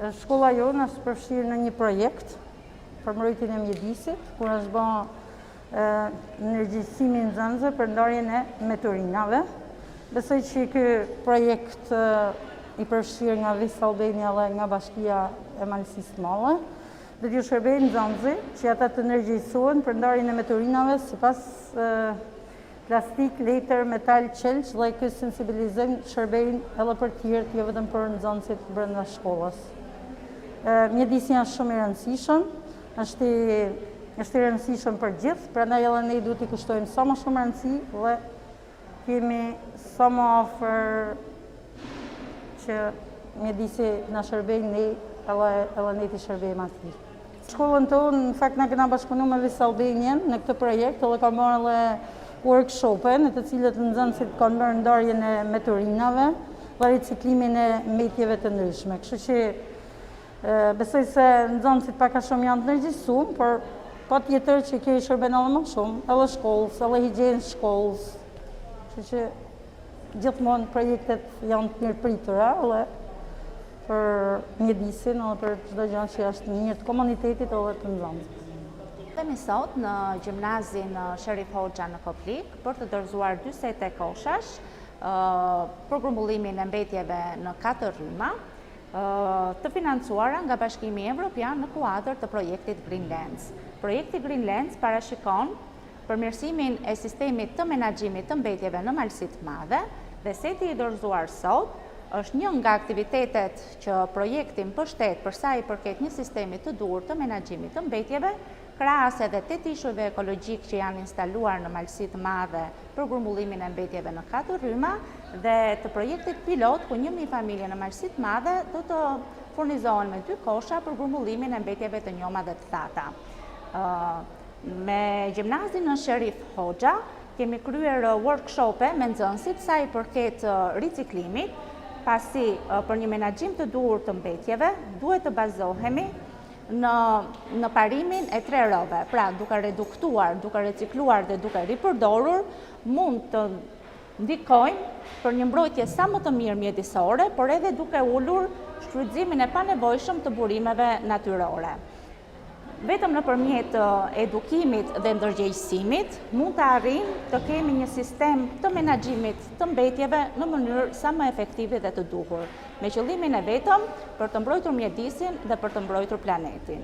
Shkolla jonë është përfshirë në një projekt për mbrojtjen e mjedisit, kur është bërë ndërgjegjësimi nxënësve për ndarjen e meturinave. Besoj që ky projekt i përfshirë nga VIS Albania dhe nga Bashkia e Malësisë së Madhe, dhe t'ju shërbejnë nxënësit që ata të ndërgjegjësohen për ndarjen e meturinave sipas plastik, letër, metal, qelç, dhe ky sensibilizim shërbejnë edhe për tjerët, jo vetëm për nxënësit brenda shkollës. Mjedisi është shumë i rëndësishëm, është i rëndësishëm për gjithë, prandaj edhe ne duhet i kushtojmë sa më shumë rëndësi dhe kemi sa më afër që mjedisi na shërbejnë ne edhe ne t'i shërbejmë atij. Shkollën tonë, në fakt, na kena bashkëpunuar me VIS Albanian në këtë projekt, edhe ka marrë edhe workshope në të cilët nxënësit kanë bërë ndarjen e meturinave dhe riciklimin e mbetjeve të ndryshme. Kështu që besoj se nxënësit pak a shumë janë të ndërgjegjësuar, por patjetër që kjo i shërben edhe më shumë, edhe shkollës, edhe higjienës shkollës. Kështu që gjithmonë projektet janë të mirëpritura edhe për mjedisin edhe për çdo gjë që është në mirë të komunitetit edhe të nxënësve. Jemi sot në Gjimnazi në Sherif Hoxha në Koplik për të dorëzuar 2 sete koshash për grumbullimin e mbetjeve në 4 rryma, të financuara nga Bashkimi Evropian në kuadër të projektit Greenlands. Projekti Greenlands parashikon përmirësimin e sistemit të menaxhimit të mbetjeve në malësi të madhe dhe seti i dorëzuar sot është një nga aktivitetet që projekti mbështet për sa i përket një sistemi të duhur të menaxhimit të mbetjeve, krahas edhe 8 ishujve ekologjik që janë instaluar në malësi të madhe për grumbullimin e mbetjeve në 4 rryma dhe të projektit pilot ku 1000 familje në malësi të madhe do të furnizohen me 2 kosha për grumbullimin e mbetjeve të njoma dhe të thata. Me Gjimnazin në Sherif Hoxha kemi kryer workshope me nxënësit sa i përket riciklimit, pasi për një menaxhim të duhur të mbetjeve duhet të bazohemi në parimin e 3 R-ve. Pra, duke reduktuar, duke recikluar dhe duke ripërdorur, mund të ndikojmë për një mbrojtje sa më të mirë mjedisore, por edhe duke ulur shfrytëzimin e panevojshëm të burimeve natyrore. Vetëm nëpërmjet edukimit dhe ndërgjegjësimit mund të arrijmë të kemi një sistem të menaxhimit të mbetjeve në mënyrë sa më efektive dhe të duhur, me qëllimin e vetëm për të mbrojtur mjedisin dhe për të mbrojtur planetin.